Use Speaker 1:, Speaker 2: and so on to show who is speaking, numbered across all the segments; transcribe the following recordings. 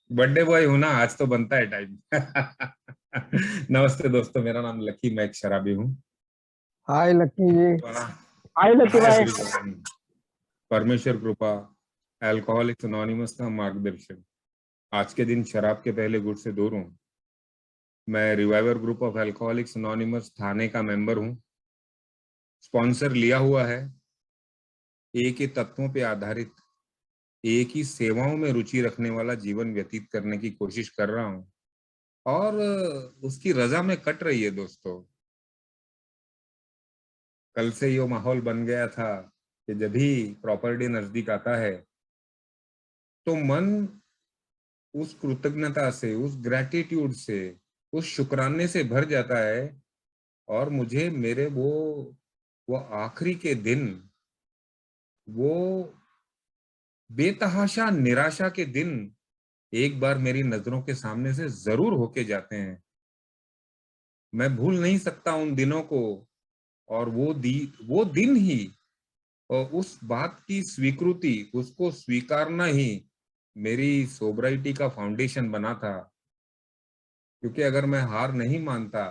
Speaker 1: Birthday boy हूं ना, आज तो बनता है टाइम। नमस्ते दोस्तों, मेरा नाम लकी, मैं एक शराबी हूँ।
Speaker 2: हाय लक्की जी।
Speaker 1: वाह,
Speaker 2: हाय लक्की
Speaker 1: हाय
Speaker 2: भाई।
Speaker 1: एवरीवन। परमेश्वर कृपा, अल्कोहलिक्स अनोनिमस का मार्गदर्शन। आज के दिन शराब के पहले गुट से दूर हूँ। मैं reviver group of Alcoholics Anonymous Thane का मेंबर हूँ। स्पॉन्सर लिया हुआ है। एक ही तत्वों पे आधारित, एक ही सेवाओं में रुचि रखने वाला जीवन व्यतीत करने की कोशिश कर रहा हूँ। और उसकी रजा में कट रही है दोस्तों। कल से ये माहौल बन गया था कि जब भी प्रॉपर्टी नजदीक आता है तो मन उस कृतज्ञता से, उस ग्रेटिट्यूड से, उस शुक्राने से भर जाता है। और मुझे मेरे वो आखिरी के दिन, वो बेतहाशा निराशा के दिन एक बार मेरी नजरों के सामने से जरूर होके जाते हैं। मैं भूल नहीं सकता उन दिनों को। और वो दिन ही, और उस बात की स्वीकृति, उसको स्वीकारना ही मेरी सोब्राइटी का फाउंडेशन बना था। क्योंकि अगर मैं हार नहीं मानता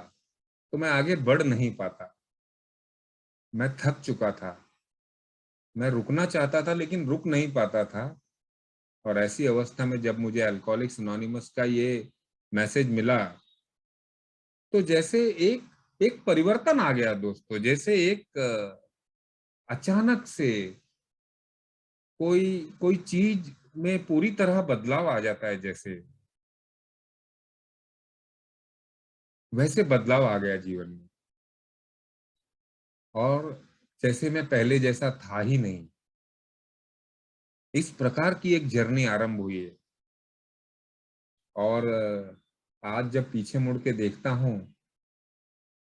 Speaker 1: तो मैं आगे बढ़ नहीं पाता। मैं थक चुका था। मैं रुकना चाहता था लेकिन रुक नहीं पाता था। और ऐसी अवस्था में जब मुझे अल्कोहलिक्स अनोनिमस का ये मैसेज मिला तो जैसे एक एक परिवर्तन आ गया दोस्तों। जैसे एक अचानक से कोई कोई चीज में पूरी तरह बदलाव आ जाता है। जैसे वैसे बदलाव आ गया जीवन में। और जैसे मैं पहले जैसा था ही नहीं। इस प्रकार की एक जर्नी आरंभ हुई है। और आज जब पीछे मुड़ के देखता हूँ,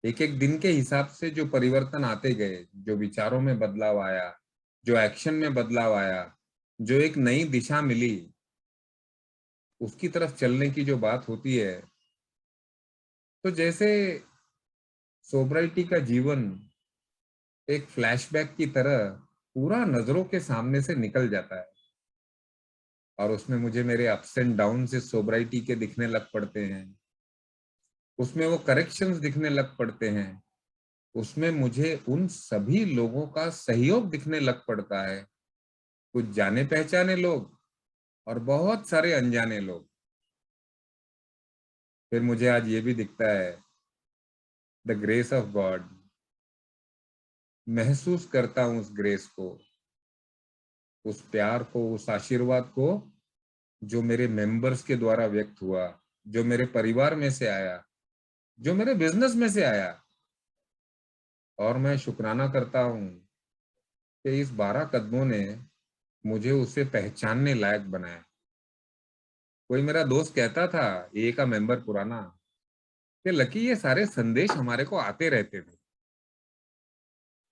Speaker 1: एक एक दिन के हिसाब से जो परिवर्तन आते गए, जो विचारों में बदलाव आया, जो एक्शन में बदलाव आया, जो एक नई दिशा मिली, उसकी तरफ चलने की जो बात होती है, तो जैसे सोब्राइटी का जीवन एक फ्लैशबैक की तरह पूरा नजरों के सामने से निकल जाता है। और उसमें मुझे मेरे अप्स एंड डाउन से सोब्राइटी के दिखने लग पड़ते हैं। उसमें वो करेक्शंस दिखने लग पड़ते हैं। उसमें मुझे उन सभी लोगों का सहयोग दिखने लग पड़ता है। कुछ जाने पहचाने लोग और बहुत सारे अनजाने लोग। फिर मुझे आज ये भी दिखता है, द ग्रेस ऑफ गॉड। महसूस करता हूँ उस ग्रेस को, उस प्यार को, उस आशीर्वाद को, जो मेरे मेंबर्स के द्वारा व्यक्त हुआ, जो मेरे परिवार में से आया, जो मेरे बिजनेस में से आया। और मैं शुक्राना करता हूँ कि इस 12 कदमों ने मुझे उसे पहचानने लायक बनाया। कोई मेरा दोस्त कहता था, ए का मेंबर पुराना, कि लकी ये सारे संदेश हमारे को आते रहते थे,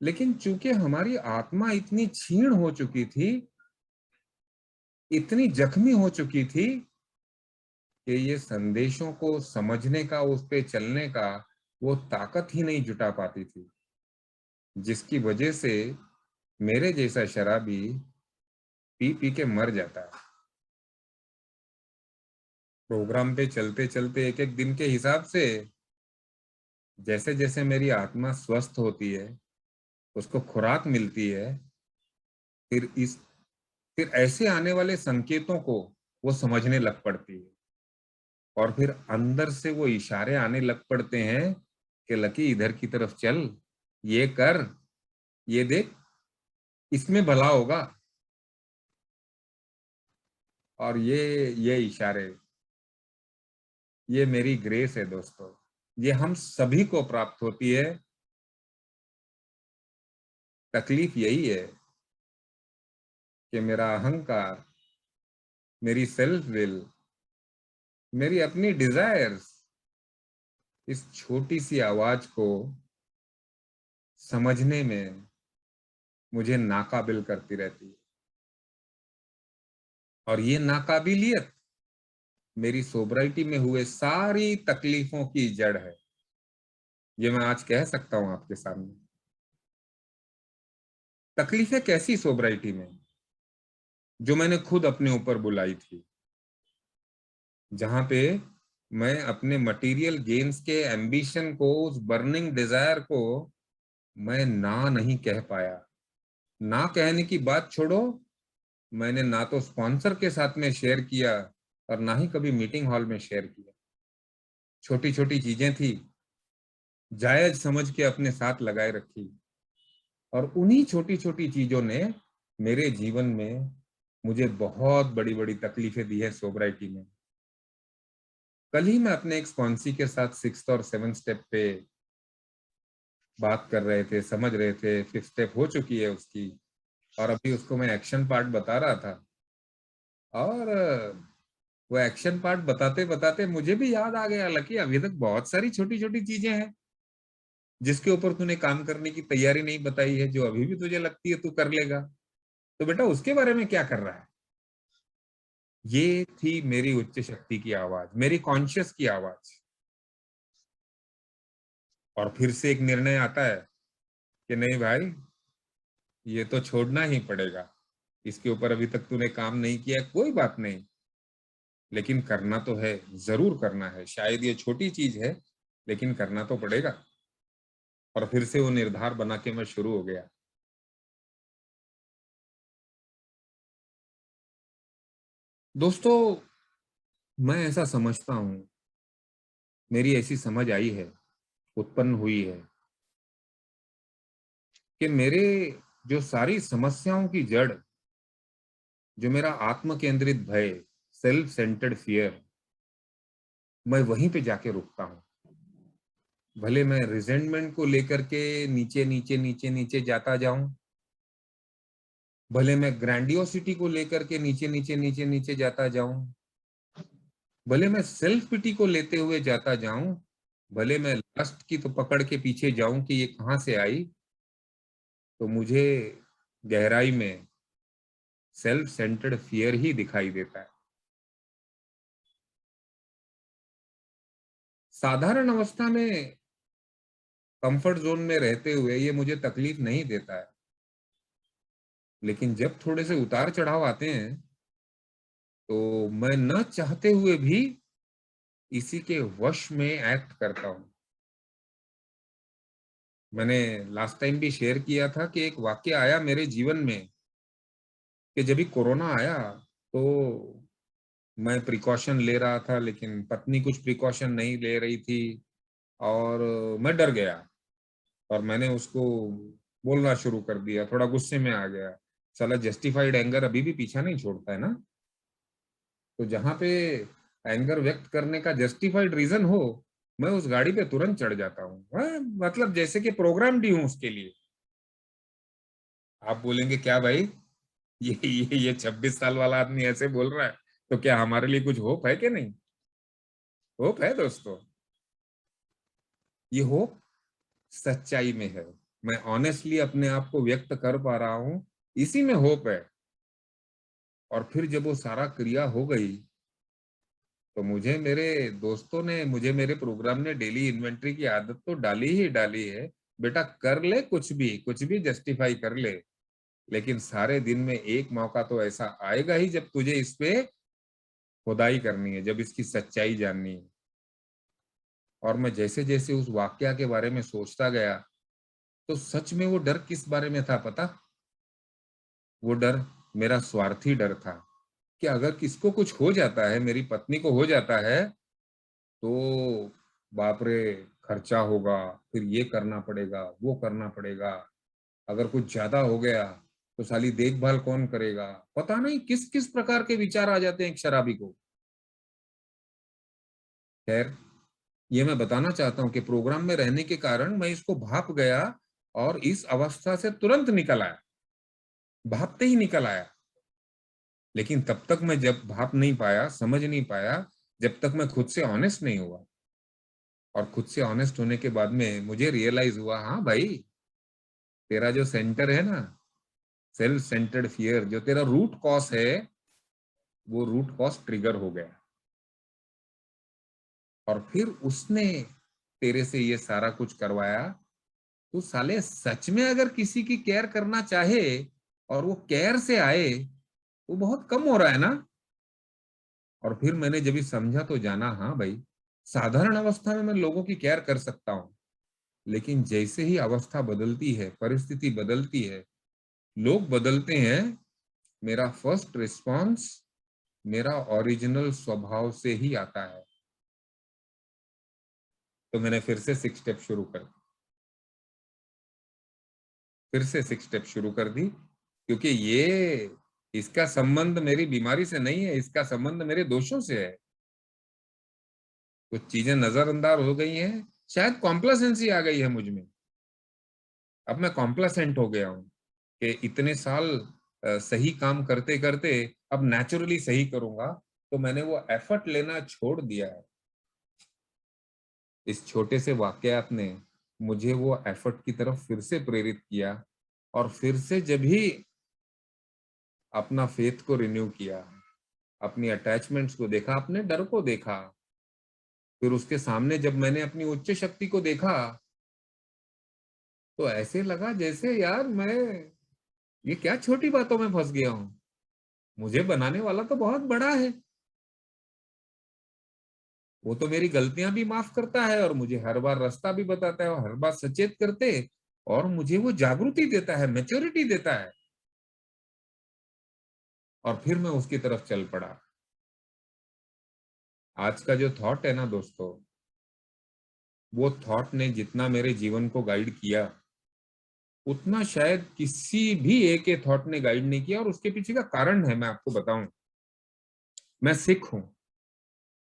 Speaker 1: लेकिन चूंकि हमारी आत्मा इतनी क्षीण हो चुकी थी, इतनी जख्मी हो चुकी थी, कि ये संदेशों को समझने का, उस पे चलने का वो ताकत ही नहीं जुटा पाती थी। जिसकी वजह से मेरे जैसा शराबी पी पी के मर जाता है। प्रोग्राम पे चलते चलते एक एक दिन के हिसाब से जैसे जैसे मेरी आत्मा स्वस्थ होती है, उसको खुराक मिलती है, फिर इस फिर ऐसे आने वाले संकेतों को वो समझने लग पड़ती है। और फिर अंदर से वो इशारे आने लग पड़ते हैं कि लकी इधर की तरफ चल, ये कर, ये देख, इसमें भला होगा। और ये इशारे, ये मेरी ग्रेस है दोस्तों। ये हम सभी को प्राप्त होती है। तकलीफ यही है कि मेरा अहंकार, मेरी सेल्फ विल, मेरी अपनी डिजायर्स इस छोटी सी आवाज को समझने में मुझे नाकाबिल करती रहती है। और ये नाकाबिलियत मेरी सोब्राइटी में हुए सारी तकलीफों की जड़ है। ये मैं आज कह सकता हूं आपके सामने। तकलीफें कैसी सोब्राइटी में, जो मैंने खुद अपने ऊपर बुलाई थी। जहां पे मैं अपने मटेरियल गेन्स के एम्बिशन को, उस बर्निंग डिजायर को मैं ना नहीं कह पाया। ना कहने की बात छोड़ो, मैंने ना तो स्पॉन्सर के साथ में शेयर किया और ना ही कभी मीटिंग हॉल में शेयर किया। छोटी छोटी चीजें थी, जायज समझ के अपने साथ लगाए रखी, और उन्हीं छोटी छोटी चीजों ने मेरे जीवन में मुझे बहुत बड़ी बड़ी तकलीफें दी है सोब्राइटी में। कल ही मैं अपने एक स्पॉन्सी के साथ 6th और 7th स्टेप पे बात कर रहे थे, समझ रहे थे। 5th स्टेप हो चुकी है उसकी, और अभी उसको मैं एक्शन पार्ट बता रहा था। और वो एक्शन पार्ट बताते बताते मुझे भी याद आ गया, लकी अभी तक बहुत सारी छोटी छोटी चीजें हैं जिसके ऊपर तूने काम करने की तैयारी नहीं बताई है, जो अभी भी तुझे लगती है तू कर लेगा। तो बेटा उसके बारे में क्या कर रहा है? ये थी मेरी उच्च शक्ति की आवाज, मेरी कॉन्शियस की आवाज। और फिर से एक निर्णय आता है कि नहीं भाई, ये तो छोड़ना ही पड़ेगा। इसके ऊपर अभी तक तूने काम नहीं किया, कोई बात नहीं, लेकिन करना तो है, जरूर करना है। शायद ये छोटी चीज है, लेकिन करना तो पड़ेगा। और फिर से वो निर्धार बना के मैं शुरू हो गया। दोस्तों, मैं ऐसा समझता हूं, मेरी ऐसी समझ आई है, उत्पन्न हुई है, कि मेरे जो सारी समस्याओं की जड़, जो मेरा आत्म केंद्रित भय, सेल्फ सेंटर्ड फियर, मैं वहीं पे जाके रुकता हूँ। भले मैं रिजेंटमेंट को लेकर के नीचे नीचे नीचे नीचे जाता जाऊं, भले मैं ग्रैंडियोसिटी को लेकर के नीचे नीचे नीचे नीचे जाता जाऊं, भले मैं सेल्फ पिटी को लेते हुए जाता जाऊं, भले मैं लस्ट की तो पकड़ के पीछे जाऊं कि ये कहां से आई, तो मुझे गहराई में सेल्फ सेंटर्ड फियर ही दिखाई देता है। साधारण अवस्था में कंफर्ट जोन में रहते हुए ये मुझे तकलीफ नहीं देता है, लेकिन जब थोड़े से उतार चढ़ाव आते हैं, तो मैं न चाहते हुए भी इसी के वश में एक्ट करता हूं। मैंने लास्ट टाइम भी शेयर किया था कि एक वाक्य आया मेरे जीवन में, कि जब भी कोरोना आया तो मैं प्रिकॉशन ले रहा था, लेकिन पत्नी कुछ प्रिकॉशन नहीं ले रही थी, और मैं डर गया, और मैंने उसको बोलना शुरू कर दिया, थोड़ा गुस्से में आ गया। साला जस्टिफाइड एंगर अभी भी पीछा नहीं छोड़ता है ना। तो जहां पे एंगर व्यक्त करने का जस्टिफाइड रीजन हो, मैं उस गाड़ी पे तुरंत चढ़ जाता हूँ। मतलब जैसे कि प्रोग्राम डी हूं उसके लिए। आप बोलेंगे क्या भाई, ये 26 साल वाला आदमी ऐसे बोल रहा है, तो क्या हमारे लिए कुछ होप है कि नहीं? होप है दोस्तों। ये होप सच्चाई में है। मैं ऑनेस्टली अपने आप को व्यक्त कर पा रहा हूं, इसी में होप है। और फिर जब वो सारा क्रिया हो गई, तो मुझे मेरे दोस्तों ने, मुझे मेरे प्रोग्राम ने डेली इन्वेंट्री की आदत तो डाली ही डाली है। बेटा कर ले, कुछ भी जस्टिफाई कर ले, लेकिन सारे दिन में एक मौका तो ऐसा आएगा ही जब तुझे इस पे खुदाई करनी है, जब इसकी सच्चाई जाननी है। और मैं जैसे जैसे उस वाक्या के बारे में सोचता गया, तो सच में वो डर किस बारे में था पता? वो डर मेरा स्वार्थी डर था, कि अगर किसको कुछ हो जाता है, मेरी पत्नी को हो जाता है, तो बाप रे, खर्चा होगा, फिर ये करना पड़ेगा, वो करना पड़ेगा। अगर कुछ ज्यादा हो गया तो साली देखभाल कौन करेगा? पता नहीं किस किस प्रकार के विचार आ जाते हैं एक शराबी को। खैर, ये मैं बताना चाहता हूं कि प्रोग्राम में रहने के कारण मैं इसको भाप गया, और इस अवस्था से तुरंत निकल आया, भापते ही निकल आया। लेकिन तब तक मैं जब भाप नहीं पाया, समझ नहीं पाया, जब तक मैं खुद से ऑनेस्ट नहीं हुआ। और खुद से ऑनेस्ट होने के बाद में मुझे रियलाइज हुआ, हाँ भाई, तेरा जो सेंटर है ना, सेल्फ सेंटर्ड फियर, जो तेरा रूट कॉज है, वो रूट कॉज ट्रिगर हो गया। और फिर उसने तेरे से ये सारा कुछ करवाया। तो साले सच में अगर किसी की केयर करना चाहे, और वो केयर से आए, वो बहुत कम हो रहा है ना। और फिर मैंने जब ये समझा तो जाना, हाँ भाई, साधारण अवस्था में मैं लोगों की केयर कर सकता हूँ, लेकिन जैसे ही अवस्था बदलती है, परिस्थिति बदलती है, लोग बदलते हैं, मेरा फर्स्ट रिस्पॉन्स मेरा ओरिजिनल स्वभाव से ही आता है। तो मैंने फिर से 6 स्टेप शुरू कर दी, फिर से 6 स्टेप शुरू कर दी, क्योंकि ये इसका संबंध मेरी बीमारी से नहीं है, इसका संबंध मेरे दोषों से है। कुछ चीजें नजरअंदाज हो गई हैं, शायद कॉम्प्लासेंसी आ गई है मुझ में। अब मैं कॉम्प्लासेंट हो गया हूं कि इतने साल सही काम करते करते अब नेचुरली सही करूंगा, तो मैंने वो एफर्ट लेना छोड़ दिया है। इस छोटे से वाकयात ने मुझे वो एफर्ट की तरफ फिर से प्रेरित किया, और फिर से जब ही अपना फेथ को रिन्यू किया, अपनी अटैचमेंट्स को देखा, अपने डर को देखा, फिर उसके सामने जब मैंने अपनी उच्च शक्ति को देखा, तो ऐसे लगा जैसे यार मैं ये क्या छोटी बातों में फंस गया हूं, मुझे बनाने वाला तो बहुत बड़ा है। वो तो मेरी गलतियां भी माफ करता है, और मुझे हर बार रास्ता भी बताता है, और हर बार सचेत करते, और मुझे वो जागृति देता है, मैच्योरिटी देता है। और फिर मैं उसकी तरफ चल पड़ा। आज का जो थॉट है ना दोस्तों, वो थॉट ने जितना मेरे जीवन को गाइड किया, उतना शायद किसी भी एक के थॉट ने गाइड नहीं किया। और उसके पीछे का कारण है, मैं आपको बताऊं। मैं सिख हूं,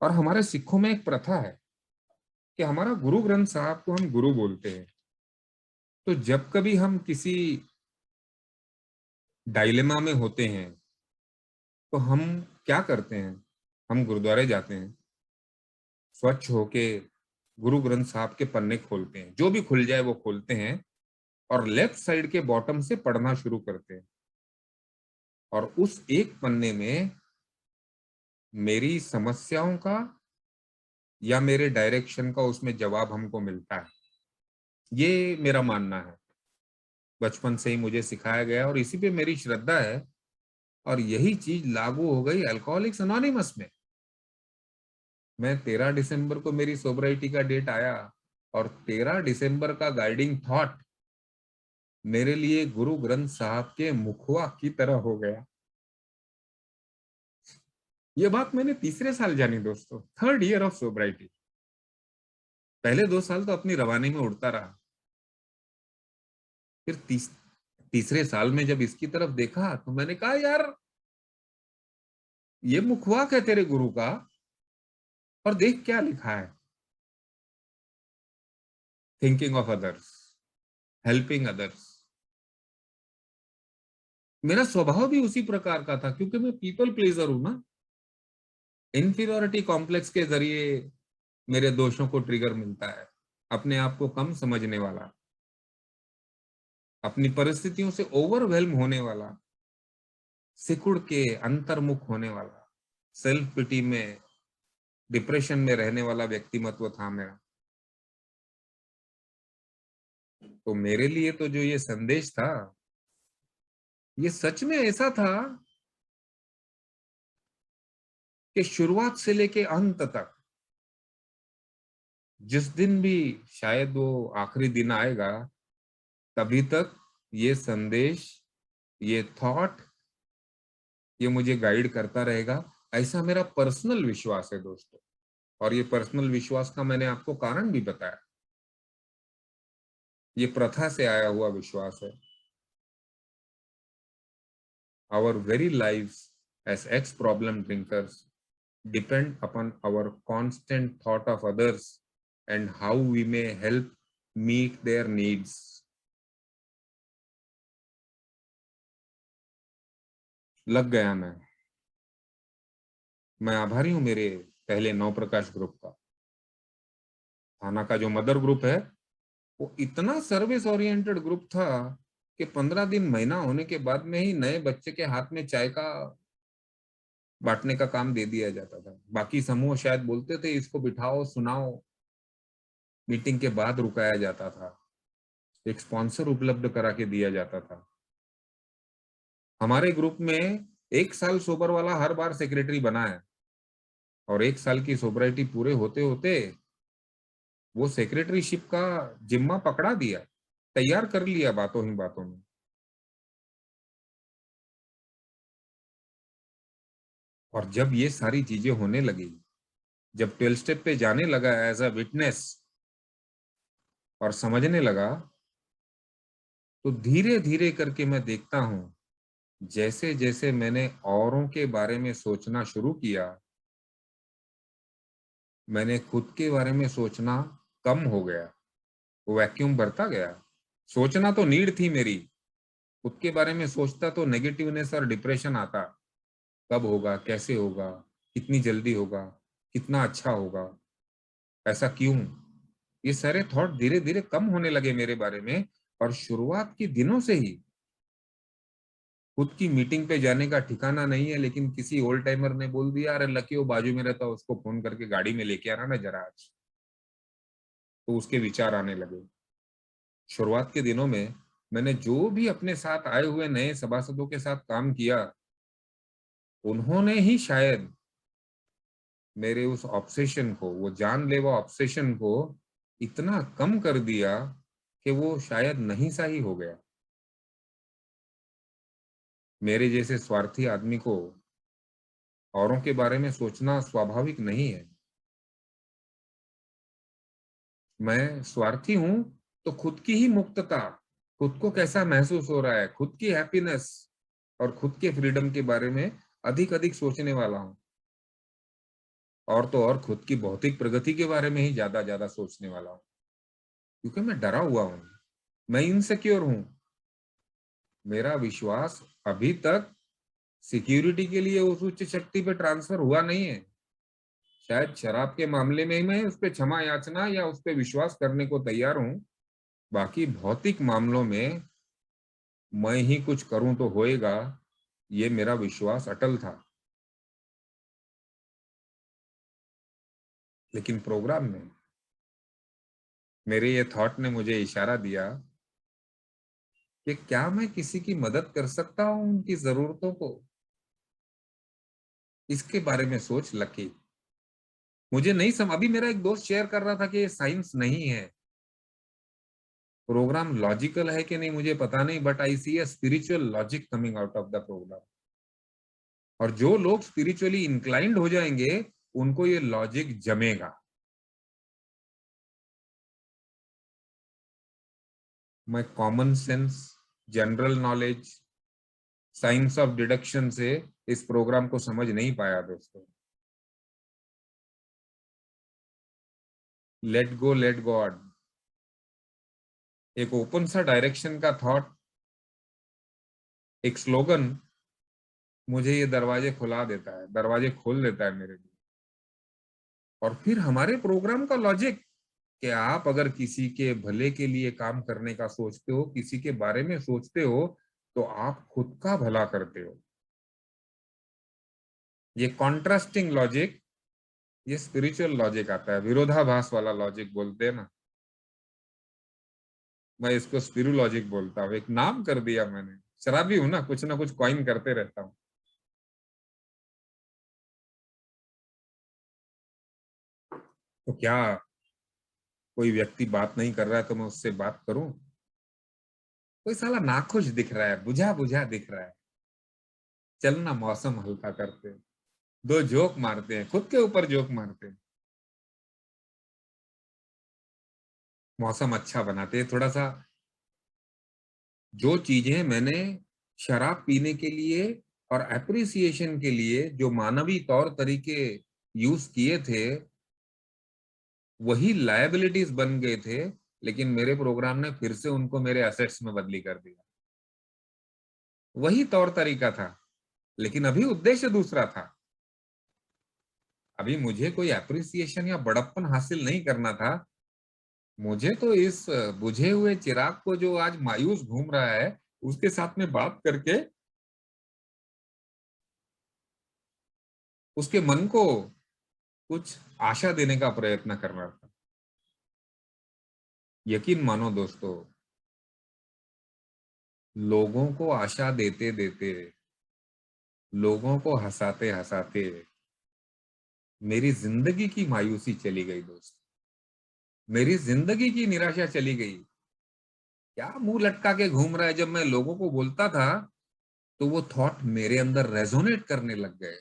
Speaker 1: और हमारे सिखों में एक प्रथा है कि हमारा गुरु ग्रंथ साहब को हम गुरु बोलते हैं। तो जब कभी हम किसी डायलेमा में होते हैं, तो हम क्या करते हैं, हम गुरुद्वारे जाते हैं, स्वच्छ होके गुरु ग्रंथ साहब के पन्ने खोलते हैं, जो भी खुल जाए वो खोलते हैं, और लेफ्ट साइड के बॉटम से पढ़ना शुरू करते हैं। और उस एक पन्ने में मेरी समस्याओं का या मेरे डायरेक्शन का उसमें जवाब हमको मिलता है। ये मेरा मानना है, बचपन से ही मुझे सिखाया गया, और इसी पे मेरी श्रद्धा है। और यही चीज लागू हो गई अल्कोहलिक्स अनोनिमस में। मैं 13 दिसंबर को मेरी सोबराइटी का डेट आया, और 13 दिसंबर का गाइडिंग थॉट मेरे लिए गुरु ग्रंथ साहब के मुखवा की तरह हो गया। ये बात मैंने तीसरे साल जानी दोस्तों, थर्ड ईयर ऑफ सोबराइटी। पहले 2 साल तो अपनी रवानी में उड़ता रहा। फिर तीसरे साल में जब इसकी तरफ देखा, तो मैंने कहा यार, ये मुखवाक है तेरे गुरु का, और देख क्या लिखा है, thinking of others, helping others. मेरा स्वभाव भी उसी प्रकार का था, क्योंकि मैं पीपल प्लीजर हूं ना। इंफीरियोरिटी कॉम्प्लेक्स के जरिए मेरे दोषों को ट्रिगर मिलता है, अपने आप को कम समझने वाला, अपनी परिस्थितियों से ओवरवेल्म होने वाला, सिकुड़ के अंतर्मुख होने वाला, सेल्फ पिटी में, डिप्रेशन में रहने वाला व्यक्तिमत्व था मेरा। तो मेरे लिए तो जो ये संदेश था, ये सच में ऐसा था कि शुरुआत से लेके अंत तक, जिस दिन भी शायद वो आखिरी दिन आएगा, तभी तक ये संदेश, ये थॉट, ये मुझे गाइड करता रहेगा। ऐसा मेरा पर्सनल विश्वास है दोस्तों। और ये पर्सनल विश्वास का मैंने आपको कारण भी बताया। ये प्रथा से आया हुआ विश्वास है। Our very lives as ex-problem drinkers depend upon our constant thought of others and how we may help meet their needs. लग गया मैं आभारी हूं मेरे पहले नौ प्रकाश ग्रुप का। थाना का जो मदर ग्रुप है, वो इतना सर्विस ओरिएंटेड ग्रुप था कि 15 दिन महीना होने के बाद में ही नए बच्चे के हाथ में चाय का बांटने का काम दे दिया जाता था। बाकी समूह शायद बोलते थे इसको बिठाओ, सुनाओ, मीटिंग के बाद रुकाया जाता था, एक स्पॉन्सर उपलब्ध करा के दिया जाता था। हमारे ग्रुप में 1 साल सोबर वाला हर बार सेक्रेटरी बना है, और 1 साल की सोब्राइटी पूरे होते होते वो सेक्रेटरीशिप का जिम्मा पकड़ा दिया, तैयार कर लिया बातों ही बातों में। और जब ये सारी चीजें होने लगी, जब 12 स्टेप पे जाने लगा एज अ विटनेस और समझने लगा, तो धीरे धीरे करके मैं देखता हूं, जैसे जैसे मैंने औरों के बारे में सोचना शुरू किया, मैंने खुद के बारे में सोचना कम हो गया, वैक्यूम बढ़ता गया। सोचना तो नीड थी मेरी, खुद के बारे में सोचता तो नेगेटिवनेस और डिप्रेशन आता। कब होगा, कैसे होगा, कितनी जल्दी होगा, कितना अच्छा होगा, ऐसा क्यों। ये सारे थॉट धीरे धीरे कम होने लगे मेरे बारे में। और शुरुआत के दिनों से ही खुद की मीटिंग पे जाने का ठिकाना नहीं है, लेकिन किसी ओल्ड टाइमर ने बोल दिया, अरे लकी वो बाजू में रहता, उसको फोन करके गाड़ी में लेके आना ना जरा आज, तो उसके विचार आने लगे। शुरुआत के दिनों में मैंने जो भी अपने साथ आए हुए नए सभासदों के साथ काम किया, उन्होंने ही शायद मेरे उस ऑब्सेशन को, वो जानलेवा ऑब्सेशन को इतना कम कर दिया कि वो शायद नहीं सा ही हो गया। मेरे जैसे स्वार्थी आदमी को औरों के बारे में सोचना स्वाभाविक नहीं है। मैं स्वार्थी हूं तो खुद की ही मुक्तता, खुद को कैसा महसूस हो रहा है, खुद की हैप्पीनेस और खुद के फ्रीडम के बारे में अधिक अधिक सोचने वाला हूं। और तो और खुद की भौतिक प्रगति के बारे में ही ज्यादा ज्यादा सोचने वाला हूं, क्योंकि मैं डरा हुआ हूं, मैं इनसिक्योर हूं। मेरा विश्वास अभी तक सिक्योरिटी के लिए उस उच्च शक्ति पे ट्रांसफर हुआ नहीं है। शायद शराब के मामले में मैं उस पर क्षमा याचना या उस पर विश्वास करने को तैयार हूं, बाकी भौतिक मामलों में मैं ही कुछ करूं तो होएगा, ये मेरा विश्वास अटल था। लेकिन प्रोग्राम में मेरे ये थॉट ने मुझे इशारा दिया कि क्या मैं किसी की मदद कर सकता हूं उनकी जरूरतों को। इसके बारे में सोच लकी, मुझे नहीं सम अभी मेरा एक दोस्त शेयर कर रहा था कि ये साइंस नहीं है, प्रोग्राम लॉजिकल है कि नहीं मुझे पता नहीं, but I see a spiritual logic coming out of the program. और जो लोग स्पिरिचुअली इंक्लाइंड हो जाएंगे, उनको ये लॉजिक जमेगा। मैं common sense, general knowledge, science of deduction से इस प्रोग्राम को समझ नहीं पाया दोस्तों। लेट गो लेट गॉड, एक ओपन सा डायरेक्शन का थॉट, एक स्लोगन मुझे ये दरवाजे खुला देता है, दरवाजे खोल देता है मेरे लिए। और फिर हमारे प्रोग्राम का लॉजिक, कि आप अगर किसी के भले के लिए काम करने का सोचते हो, किसी के बारे में सोचते हो, तो आप खुद का भला करते हो। ये कॉन्ट्रास्टिंग लॉजिक, ये स्पिरिचुअल लॉजिक आता है, विरोधाभास वाला लॉजिक बोलते हैं ना, मैं इसको स्पिरू लॉजिक बोलता हूँ, एक नाम कर दिया मैंने। शराबी हूं ना कुछ कॉइन करते रहता हूँ। तो क्या कोई व्यक्ति बात नहीं कर रहा है तो मैं उससे बात करूं? कोई साला नाखुश दिख रहा है, बुझा बुझा दिख रहा है, चल ना मौसम हल्का करते हैं, दो जोक मारते हैं, खुद के ऊपर जोक मारते हैं, मौसम अच्छा बनाते हैं थोड़ा सा। जो चीजें मैंने शराब पीने के लिए और एप्रिसिएशन के लिए जो मानवी तौर तरीके यूज किए थे, वही लायबिलिटीज बन गए थे, लेकिन मेरे प्रोग्राम ने फिर से उनको मेरे एसेट्स में बदली कर दिया। वही तौर तरीका था, लेकिन अभी उद्देश्य दूसरा था। अभी मुझे कोई एप्रिसिएशन या बड़प्पन हासिल नहीं करना था। मुझे तो इस बुझे हुए चिराग को, जो आज मायूस घूम रहा है, उसके साथ में बात करके उसके मन को कुछ आशा देने का प्रयत्न करना था। यकीन मानो दोस्तों, लोगों को आशा देते देते, लोगों को हंसाते हंसाते मेरी जिंदगी की मायूसी चली गई दोस्त, मेरी जिंदगी की निराशा चली गई। क्या मुंह लटका के घूम रहा है? जब मैं लोगों को बोलता था तो वो थॉट मेरे अंदर रेजोनेट करने लग गए,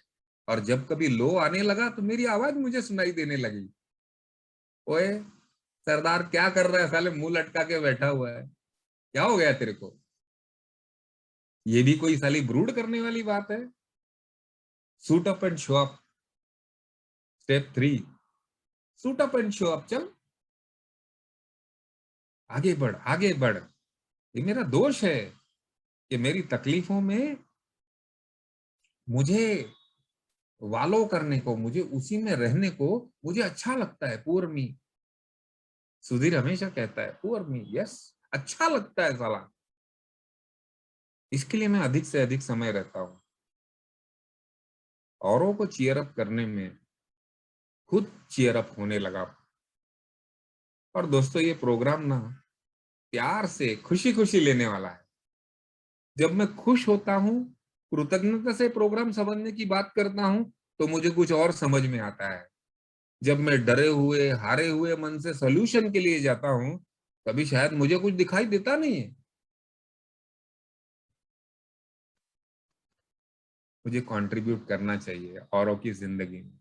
Speaker 1: और जब कभी लो आने लगा तो मेरी आवाज मुझे सुनाई देने लगी। ओए सरदार, क्या कर रहा है साले, मुंह लटका के बैठा हुआ है, क्या हो गया तेरे को? ये भी कोई साली ब्रूड करने वाली बात है? Suit up and show up, step 3, suit up and show up. चल आगे बढ़, आगे बढ़। ये मेरा दोष है कि मेरी तकलीफों में मुझे वालो करने को, मुझे उसी में रहने को मुझे अच्छा लगता है। पुअर मी, सुधीर हमेशा कहता है पुअर मी, यस, अच्छा लगता है साला। इसके लिए मैं अधिक से अधिक समय रहता हूं औरों को चीयर अप करने में, खुद चीयर अप होने लगा। और दोस्तों, ये प्रोग्राम ना प्यार से खुशी खुशी लेने वाला है। जब मैं खुश होता हूं, कृतज्ञता से प्रोग्राम समझने की बात करता हूं, तो मुझे कुछ और समझ में आता है। जब मैं डरे हुए, हारे हुए मन से सोल्यूशन के लिए जाता हूं, तभी शायद मुझे कुछ दिखाई देता नहीं है। मुझे कंट्रीब्यूट करना चाहिए औरों की जिंदगी में।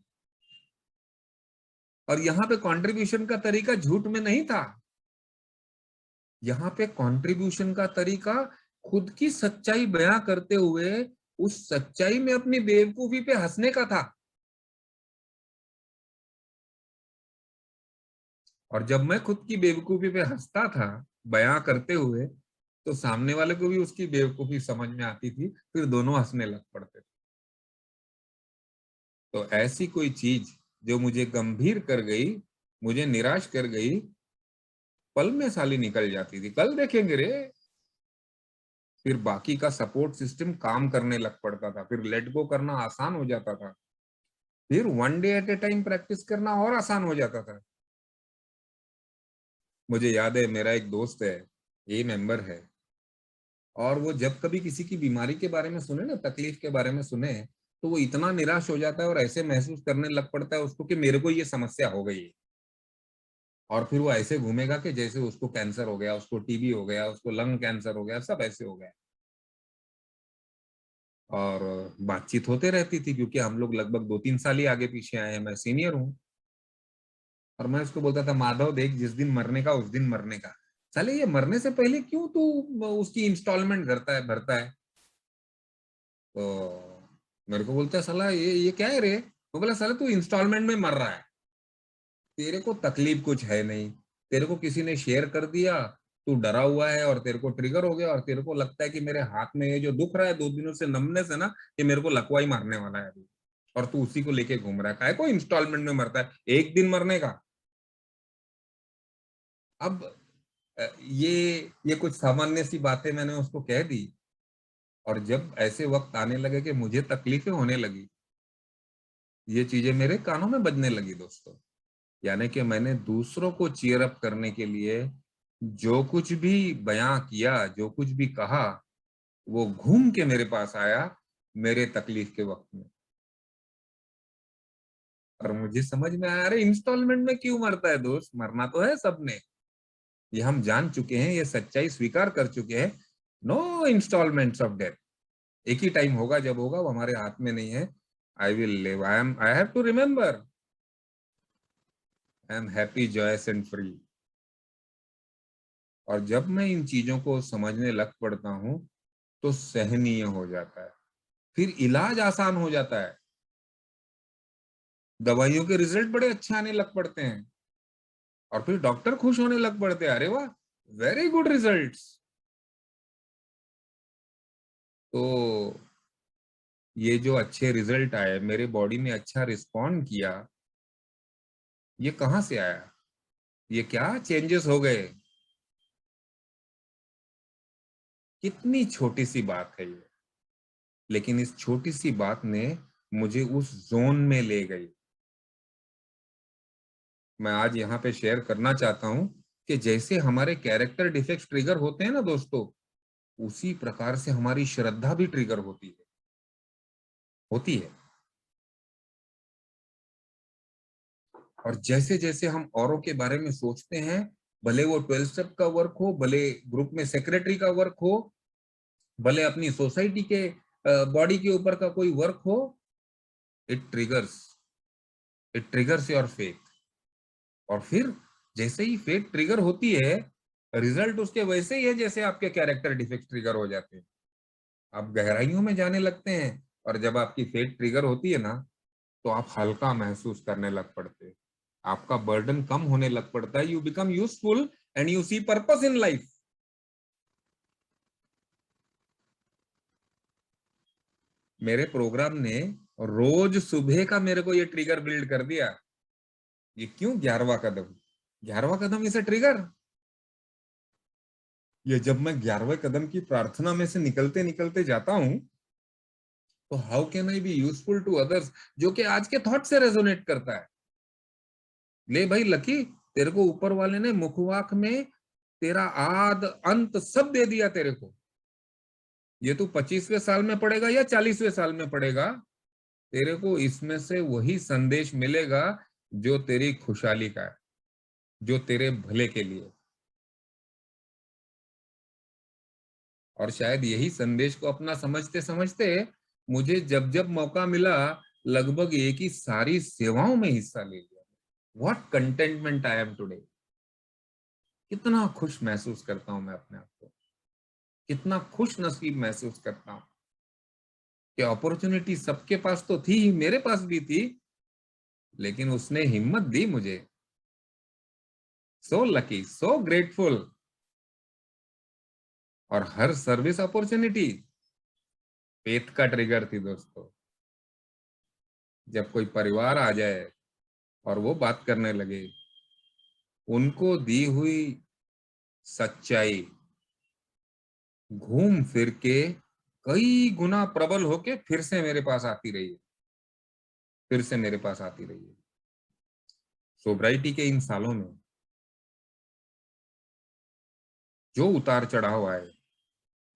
Speaker 1: और यहाँ पे कंट्रीब्यूशन का तरीका झूठ में नहीं था। यहाँ पे कंट्रीब्यूशन का तरीका खुद की सच्चाई बयां करते हुए उस सच्चाई में अपनी बेवकूफी पे हंसने का था। और जब मैं खुद की बेवकूफी पे हंसता था बयां करते हुए, तो सामने वाले को भी उसकी बेवकूफी समझ में आती थी, फिर दोनों हंसने लग पड़ते थे। तो ऐसी कोई चीज जो मुझे गंभीर कर गई, मुझे निराश कर गई, पल में साली निकल जाती थी, कल देखेंगे रे। फिर बाकी का सपोर्ट सिस्टम काम करने लग पड़ता था, फिर लेट गो करना आसान हो जाता था, फिर one day at A time practice करना और आसान हो जाता था। मुझे याद है, मेरा एक दोस्त है, ये मेंबर है, और वो जब कभी किसी की बीमारी के बारे में सुने ना, तकलीफ के बारे में सुने, तो वो इतना निराश हो जाता है और ऐसे महसूस करने लग पड़ता है उसको कि मेरे को ये समस्या हो गई है। और फिर वो ऐसे घूमेगा कि जैसे उसको कैंसर हो गया, उसको टीबी हो गया, उसको लंग कैंसर हो गया, सब ऐसे हो गया। और बातचीत होते रहती थी, क्योंकि हम लोग लगभग 2-3 साल ही आगे पीछे आए हैं, मैं सीनियर हूँ। और मैं उसको बोलता था, माधव देख, जिस दिन मरने का उस दिन मरने का। साले ये मरने से पहले क्यों तू उसकी इंस्टॉलमेंट भरता है। तो मेरे को बोलता है, साला ये क्या है रे? मैं बोला, साला तू इंस्टॉलमेंट में मर रहा है, तेरे को तकलीफ कुछ है नहीं, तेरे को किसी ने शेयर कर दिया, तू डरा हुआ है और तेरे को ट्रिगर हो गया, और तेरे को लगता है कि मेरे हाथ में ये जो दुख रहा है 2 दिनों से, नमने से ना, ये मेरे को लकवा ही मारने वाला है अभी। और तू उसी को लेके घूम रहा है, काहे को इंस्टॉलमेंट में मरता है, एक दिन मरने का। अब ये कुछ सामान्य सी बातें मैंने उसको कह दी। और जब ऐसे वक्त आने लगे कि मुझे तकलीफें होने लगी, ये चीजें मेरे कानों में बजने लगी दोस्तों। यानी कि मैंने दूसरों को चीयर अप करने के लिए जो कुछ भी बयां किया, जो कुछ भी कहा, वो घूम के मेरे पास आया मेरे तकलीफ के वक्त में। और मुझे समझ में आया, अरे इंस्टॉलमेंट में क्यों मरता है दोस्त, मरना तो है सबने। ये हम जान चुके हैं, ये सच्चाई स्वीकार कर चुके हैं। No installments of death. एक ही टाइम होगा, जब होगा वो हमारे हाथ में नहीं है। I will live, I have to remember, I am happy, joyous and free. और जब मैं इन चीजों को समझने लग पड़ता हूं, तो सहनीय हो जाता है, फिर इलाज आसान हो जाता है, दवाइयों के रिजल्ट बड़े अच्छे आने लग पड़ते हैं, और फिर डॉक्टर खुश होने लग पड़ते हैं, अरे वाह, वेरी गुड रिजल्ट्स। तो ये जो अच्छे रिजल्ट आए, मेरे बॉडी ने अच्छा रिस्पॉन्ड किया, ये कहाँ से आया? ये क्या चेंजेस हो गए? कितनी छोटी सी बात है ये, लेकिन इस छोटी सी बात ने मुझे उस जोन में ले गई। मैं आज यहाँ पे शेयर करना चाहता हूँ कि जैसे हमारे कैरेक्टर डिफेक्ट्स ट्रिगर होते हैं ना दोस्तों, उसी प्रकार से हमारी श्रद्धा भी ट्रिगर होती है। और जैसे जैसे हम औरों के बारे में सोचते हैं, भले वो 12 स्टेप का वर्क हो, भले ग्रुप में सेक्रेटरी का वर्क हो, भले अपनी सोसाइटी के बॉडी के ऊपर का कोई वर्क हो, it triggers it triggers your faith. और फिर जैसे ही फेथ ट्रिगर होती है, रिजल्ट उसके वैसे ही है जैसे आपके कैरेक्टर डिफेक्ट ट्रिगर हो जाते हैं। आप गहराइयों में जाने लगते हैं, और जब आपकी फेथ ट्रिगर होती है ना, तो आप हल्का महसूस करने लग पड़ते हैं। आपका बर्डन कम होने लग पड़ता है। You become useful and you see purpose in life. मेरे प्रोग्राम ने रोज सुबह का मेरे को ये ट्रिगर बिल्ड कर दिया। ये क्यों? 11वां कदम। 11वां कदम इसे ट्रिगर। ये जब मैं 11वें कदम की प्रार्थना में से निकलते निकलते जाता हूं, तो how can I be useful to others, जो कि आज के थॉट से रेजोनेट करता है। ले भाई लकी, तेरे को ऊपर वाले ने मुखवाक में तेरा आद अंत सब दे दिया तेरे को। ये तू 25वें साल में पढ़ेगा या 40वें साल में पढ़ेगा, तेरे को इसमें से वही संदेश मिलेगा जो तेरी खुशहाली का है, जो तेरे भले के लिए। और शायद यही संदेश को अपना समझते समझते मुझे जब जब मौका मिला, लगभग एक ही सारी सेवाओं में हिस्सा ले लिया। What contentment I am today. कितना खुश महसूस करता हूं मैं अपने आप को, कितना खुश नसीब महसूस करता हूं कि अपॉर्चुनिटी सबके पास तो थी ही, मेरे पास भी थी, लेकिन उसने हिम्मत दी मुझे। So lucky, so grateful. और हर सर्विस अपॉर्चुनिटी फेथ का ट्रिगर थी दोस्तों। जब कोई परिवार आ जाए और वो बात करने लगे, उनको दी हुई सच्चाई घूम फिर के कई गुना प्रबल होके फिर से मेरे पास आती रही है, फिर से मेरे पास आती रही है। सोब्राइटी के इन सालों में जो उतार चढ़ाव आए,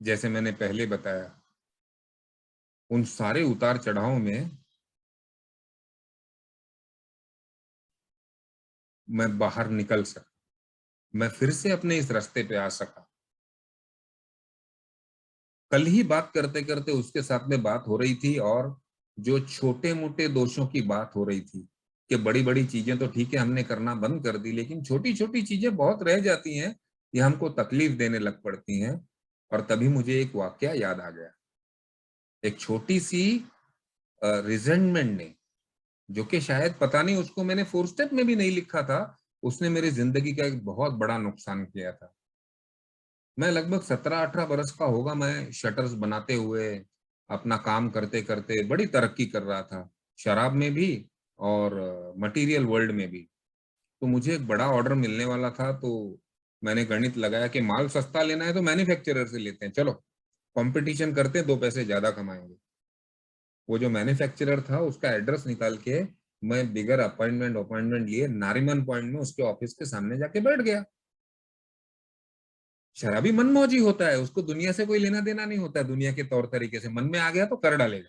Speaker 1: जैसे मैंने पहले बताया, उन सारे उतार चढ़ाव में मैं बाहर निकल सका, मैं फिर से अपने इस रास्ते पे आ सका। कल ही बात करते करते उसके साथ में बात हो रही थी, और जो छोटे मोटे दोषों की बात हो रही थी कि बड़ी बड़ी चीजें तो ठीक है हमने करना बंद कर दी, लेकिन छोटी छोटी चीजें बहुत रह जाती हैं, ये हमको तकलीफ देने लग पड़ती हैं। और तभी मुझे एक वाकया याद आ गया। एक छोटी सी रिजेंटमेंट ने, जो कि शायद पता नहीं उसको मैंने 4 स्टेप में भी नहीं लिखा था, उसने मेरी जिंदगी का एक बहुत बड़ा नुकसान किया था। मैं लगभग 17-18 बरस का होगा, मैं शटर्स बनाते हुए अपना काम करते करते बड़ी तरक्की कर रहा था, शराब में भी और मटेरियल वर्ल्ड में भी। तो मुझे एक बड़ा ऑर्डर मिलने वाला था, तो मैंने गणित लगाया कि माल सस्ता लेना है तो मैन्युफैक्चरर से लेते हैं, चलो कंपटीशन करते हैं, 2 पैसे ज्यादा कमाएंगे। वो जो मैन्युफैक्चरर था उसका एड्रेस निकाल के मैं बिगर अपॉइंटमेंट अपॉइंटमेंट लिए नारीमन पॉइंट में उसके ऑफिस के सामने जाके बैठ गया। शराबी मनमौजी होता है, उसको दुनिया से कोई लेना देना नहीं होता है, दुनिया के तौर तरीके से मन में आ गया तो कर डालेगा।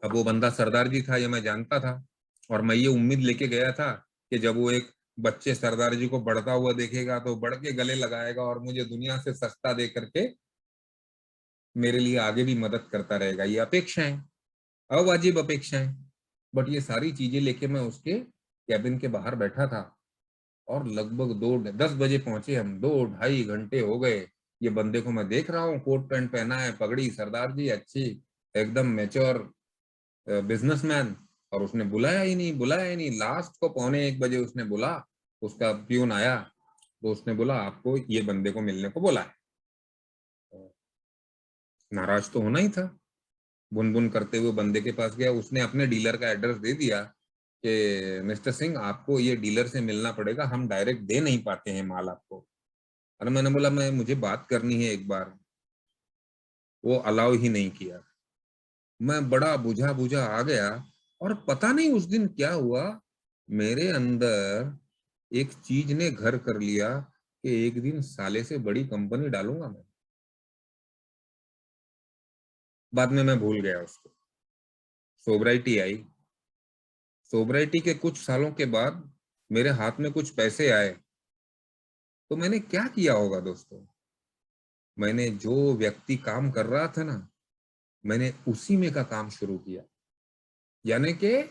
Speaker 1: अब वो बंदा सरदार जी था, ये मैं जानता था, और मैं ये उम्मीद लेके गया था कि जब वो एक बच्चे सरदार जी को बढ़ता हुआ देखेगा तो बढ़ के गले लगाएगा और मुझे दुनिया से सस्ता दे करके मेरे लिए आगे भी मदद करता रहेगा। ये अपेक्षाएं, अवाजिब अपेक्षाएं। बट ये सारी चीजें लेके मैं उसके कैबिन के बाहर बैठा था, और लगभग 10 बजे पहुंचे हम, 2-2.5 घंटे हो गए। ये बंदे को मैं देख रहा हूँ, कोट पैंट पहना है, पगड़ी, सरदार जी अच्छी, एकदम मैच्योर बिजनेसमैन, और उसने बुलाया ही नहीं, बुलाया ही नहीं। लास्ट को 12:45 उसने बोला, उसका प्यून आया, तो उसने बोला आपको ये बंदे को मिलने को बोला है। नाराज तो होना ही था। बुन बुन करते हुए बंदे के पास गया, उसने अपने डीलर का एड्रेस दे दिया कि मिस्टर सिंह आपको ये डीलर से मिलना पड़ेगा, हम डायरेक्ट दे नहीं पाते हैं माल आपको। अरे मैंने बोला मैं मुझे बात करनी है एक बार, वो अलाउ ही नहीं किया। मैं बड़ा बुझा बुझा आ गया, और पता नहीं उस दिन क्या हुआ, मेरे अंदर एक चीज ने घर कर लिया कि एक दिन साले से बड़ी कंपनी डालूंगा मैं। बाद में मैं भूल गया उसको। सोबराइटी आई, सोब्राइटी के कुछ सालों के बाद मेरे हाथ में कुछ पैसे आए, तो मैंने क्या किया होगा दोस्तों? मैंने जो व्यक्ति काम कर रहा था ना, मैंने उसी में का काम शुरू किया। यानी कि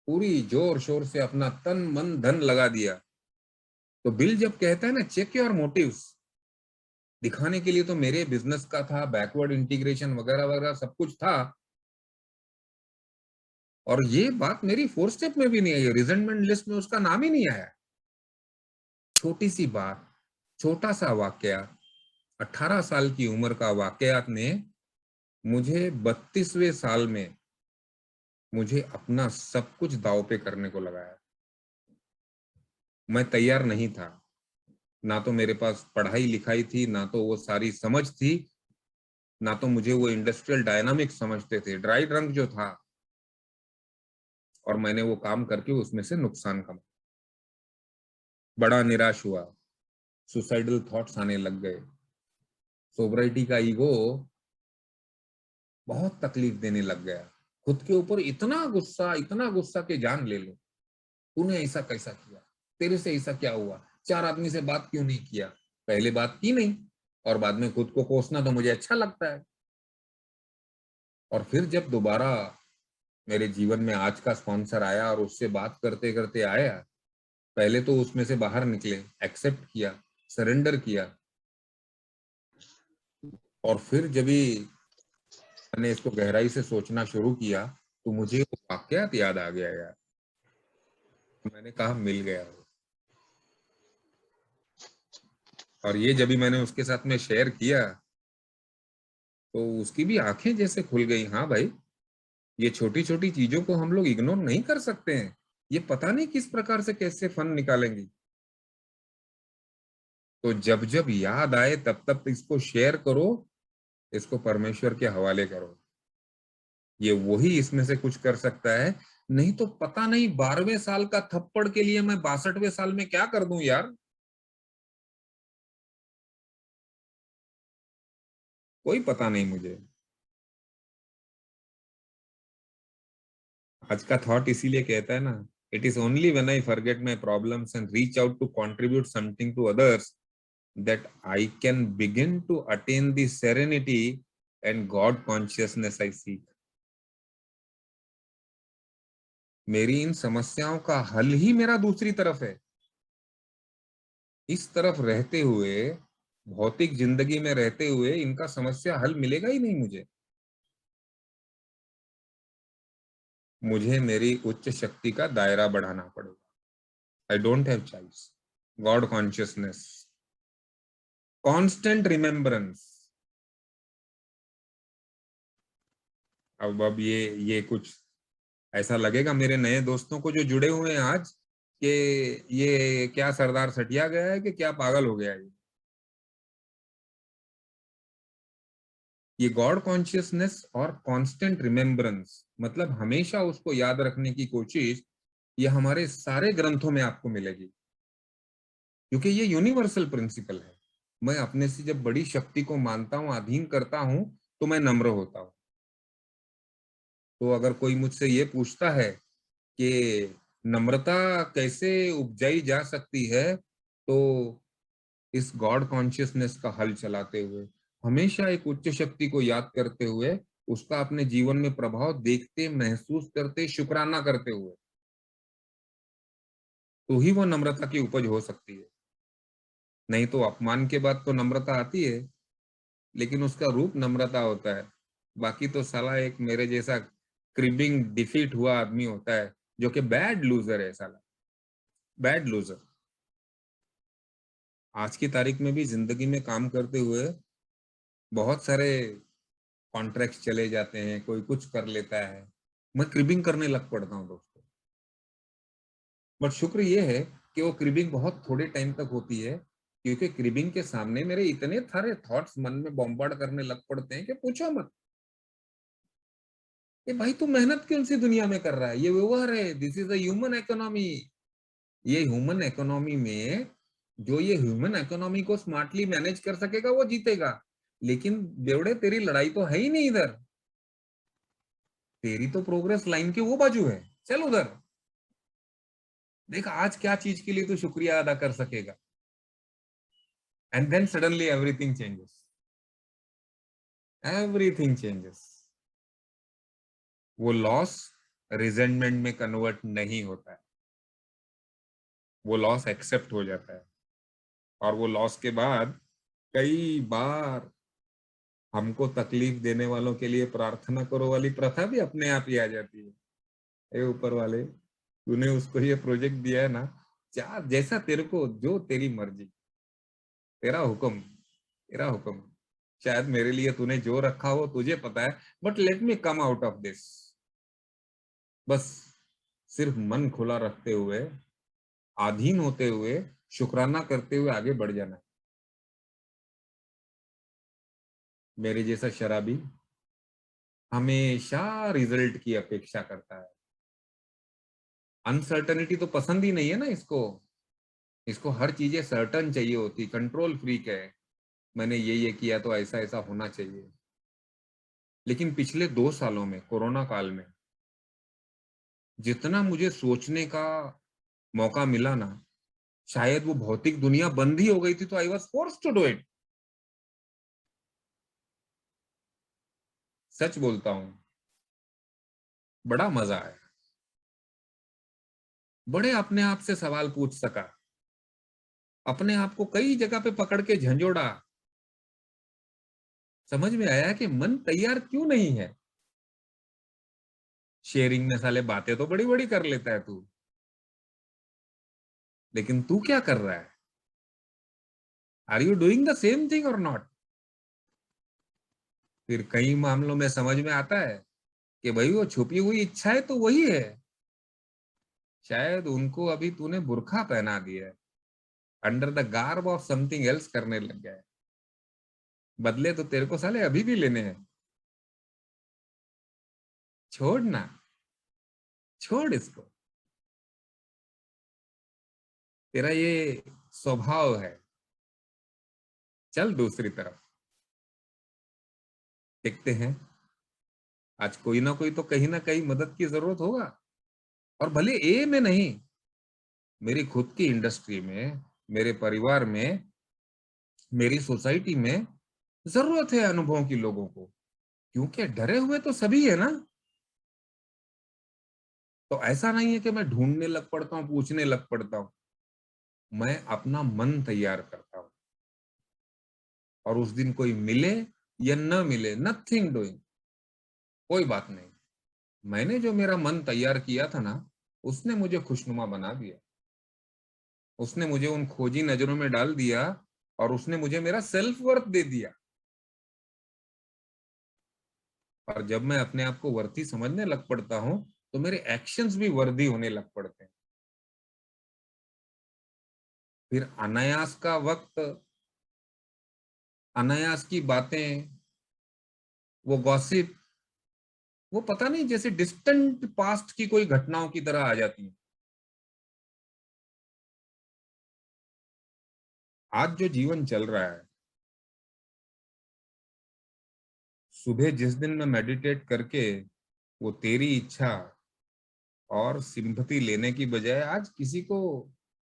Speaker 1: पूरी जोर शोर से अपना तन मन धन लगा दिया। तो बिल जब कहता है ना चेक योर मोटिव्स, दिखाने के लिए तो मेरे बिजनेस का था, बैकवर्ड इंटीग्रेशन वगैरह वगैरह सब कुछ था। और ये बात मेरी फोर स्टेप में भी नहीं आई, रिजल्टमेंट लिस्ट में उसका नाम ही नहीं आया। छोटी सी बात, छोटा सा वाकया, 18 साल की उम्र का वाकयात ने मुझे 32वें साल में मुझे अपना सब कुछ दांव पे करने को लगाया। मैं तैयार नहीं था, ना तो मेरे पास पढ़ाई लिखाई थी, ना तो वो सारी समझ थी, ना तो मुझे वो इंडस्ट्रियल डायनामिक्स समझते थे, ड्राई रंग जो था। और मैंने वो काम करके उसमें से नुकसान कमा, बड़ा निराश हुआ, सुसाइडल थॉट्स आने लग गए। सोब्राइटी का ईगो बहुत तकलीफ देने लग गया, खुद के ऊपर इतना गुस्सा के जान ले लो, तूने ऐसा कैसा किया, तेरे से ऐसा क्या हुआ, 4 आदमी से बात क्यों नहीं किया, पहले बात की नहीं, और बाद में खुद को कोसना तो मुझे अच्छा लगता है। और फिर जब दोबारा मेरे जीवन में आज का स्पॉन्सर आया और उससे बात करते करते आया, पहले तो उसमें से बाहर निकले, एक्सेप्ट किया, सरेंडर किया। और फिर जब भी मैंने इसको गहराई से सोचना शुरू किया, तो मुझे वो वाकयात याद आ गया यार। मैंने कहा मिल गया वो। और ये जब भी मैंने उसके साथ में शेयर किया, तो उसकी भी आंखें जैसे खुल गई। हाँ भाई, ये छोटी छोटी चीजों को हम लोग इग्नोर नहीं कर सकते हैं, ये पता नहीं किस प्रकार से कैसे फन निकालेंगी। तो जब जब याद आए तब तब इसको शेयर करो, इसको परमेश्वर के हवाले करो। ये वही इसमें से कुछ कर सकता है, नहीं तो पता नहीं 12वें साल का थप्पड़ के लिए मैं 62वें साल में क्या कर दूं यार, कोई पता नहीं मुझे। आज का थॉट इसीलिए कहता है ना, it is only when I forget my problems and reach out to contribute something to others that I can begin to attain the serenity and God consciousness I seek. मेरी इन समस्याओं का हल ही मेरा दूसरी तरफ है। इस तरफ रहते हुए, भौतिक जिंदगी में रहते हुए इनका समस्या हल मिलेगा ही नहीं मुझे। मुझे मेरी उच्च शक्ति का दायरा बढ़ाना पड़ेगा। I don't have choice. God consciousness, constant remembrance. अब ये कुछ ऐसा लगेगा मेरे नए दोस्तों को जो जुड़े हुए हैं आज, कि ये क्या सरदार सटिया गया है कि क्या पागल हो गया है। ये गॉड कॉन्शियसनेस और कांस्टेंट रिमेम्बरेंस मतलब हमेशा उसको याद रखने की कोशिश, ये हमारे सारे ग्रंथों में आपको मिलेगी, क्योंकि ये यूनिवर्सल प्रिंसिपल है। मैं अपने से जब बड़ी शक्ति को मानता हूं, अधीन करता हूं, तो मैं नम्र होता हूं। तो अगर कोई मुझसे ये पूछता है कि नम्रता कैसे उपजाई जा सकती है, तो इस गॉड कॉन्शियसनेस का हल चलाते हुए, हमेशा एक उच्च शक्ति को याद करते हुए, उसका अपने जीवन में प्रभाव देखते, महसूस करते, शुक्राना करते हुए, तो ही वो नम्रता की उपज हो सकती है। नहीं तो अपमान के बाद तो नम्रता आती है, लेकिन उसका रूप नम्रता होता है। बाकी तो साला एक मेरे जैसा क्रिबिंग डिफीट हुआ आदमी होता है, जो कि बैड लूजर है साला, बैड लूजर। आज की तारीख में भी जिंदगी में काम करते हुए बहुत सारे कॉन्ट्रैक्ट चले जाते हैं, कोई कुछ कर लेता है, मैं क्रिबिंग करने लग पड़ता हूँ दोस्तों। बट शुक्र ये है कि वो क्रिबिंग बहुत थोड़े टाइम तक होती है, क्योंकि क्रिबिंग के सामने मेरे इतने सारे थॉट्स मन में बॉम्बार्ड करने लग पड़ते हैं कि पूछो मत। ये भाई तू मेहनत क्यों सी दुनिया में कर रहा है, ये व्यवहार है, this is a human economy. ये ह्यूमन इकोनॉमी में, जो ये ह्यूमन इकोनॉमी को स्मार्टली मैनेज कर सकेगा वो जीतेगा। लेकिन बेवड़े तेरी लड़ाई तो है ही नहीं इधर, तेरी तो प्रोग्रेस लाइन के वो बाजू है, चल उधर। देख आज क्या चीज के लिए तू शुक्रिया अदा कर सकेगा, and then suddenly everything changes, everything changes. वो लॉस रिजेंटमेंट में कन्वर्ट नहीं होता है, वो लॉस एक्सेप्ट हो जाता है। और वो लॉस के बाद कई बार हमको तकलीफ देने वालों के लिए प्रार्थना करो वाली प्रथा भी अपने आप ही आ जाती है। ए ऊपर वाले, तूने उसको ये प्रोजेक्ट दिया है ना, चाह जैसा तेरे को, जो तेरी मर्जी, तेरा हुक्म, तेरा हुक्म। शायद मेरे लिए तूने जो रखा हो तुझे पता है, but let me come out of this. बस सिर्फ मन खुला रखते हुए, अधीन होते हुए, शुक्राना करते हुए आगे बढ़ जाना। मेरे जैसा शराबी हमेशा रिजल्ट की अपेक्षा करता है। अनसर्टनिटी तो पसंद ही नहीं है ना इसको। इसको हर चीजें सर्टन चाहिए होती, कंट्रोल फ्रीक है। मैंने ये किया तो ऐसा ऐसा होना चाहिए। लेकिन पिछले 2 सालों में, कोरोना काल में, जितना मुझे सोचने का मौका मिला ना, शायद वो भौतिक दुनिया बंद ही हो गई थी तो I was force to do it. सच बोलता हूं, बड़ा मजा आया। बड़े अपने आप से सवाल पूछ सका, अपने आप को कई जगह पे पकड़ के झंझोड़ा। समझ में आया कि मन तैयार क्यों नहीं है। शेयरिंग में साले बातें तो बड़ी बड़ी कर लेता है तू, लेकिन तू क्या कर रहा है? Are you doing the same thing और नॉट? फिर कई मामलों में समझ में आता है कि भाई वो छुपी हुई इच्छा है तो वही है। शायद उनको अभी तूने बुर्खा पहना दिया है, under the garb of something else करने लग गया है। बदले तो तेरे को साले अभी भी लेने हैं। छोड़ ना, छोड़ इसको। तेरा ये स्वभाव है। चल दूसरी तरफ देखते हैं। आज कोई ना कोई तो कहीं ना कहीं मदद की जरूरत होगा, और भले ए में नहीं, मेरी खुद की इंडस्ट्री में, मेरे परिवार में, मेरी सोसाइटी में जरूरत है अनुभवों की लोगों को। क्योंकि डरे हुए तो सभी है ना। तो ऐसा नहीं है कि मैं ढूंढने लग पड़ता हूँ, पूछने लग पड़ता हूँ। मैं अपना मन तैयार करता हूँ, और उस दिन कोई मिले या न मिले, नथिंग डूइंग, कोई बात नहीं। मैंने जो मेरा मन तैयार किया था ना, उसने मुझे खुशनुमा बना दिया। उसने मुझे उन खोजी नजरों में डाल दिया, और उसने मुझे मेरा सेल्फ वर्थ दे दिया। और जब मैं अपने आप को वर्दी समझने लग पड़ता हूं, तो मेरे एक्शंस भी वर्दी होने लग पड़ते हैं। फिर अनायास का वक्त, अनायास की बातें, वो गॉसिप, वो पता नहीं जैसे डिस्टेंट पास्ट की कोई घटनाओं की तरह आ जाती है। आज जो जीवन चल रहा है, सुबह जिस दिन मैं मेडिटेट करके वो तेरी इच्छा और सिंपैथी लेने की बजाय आज किसी को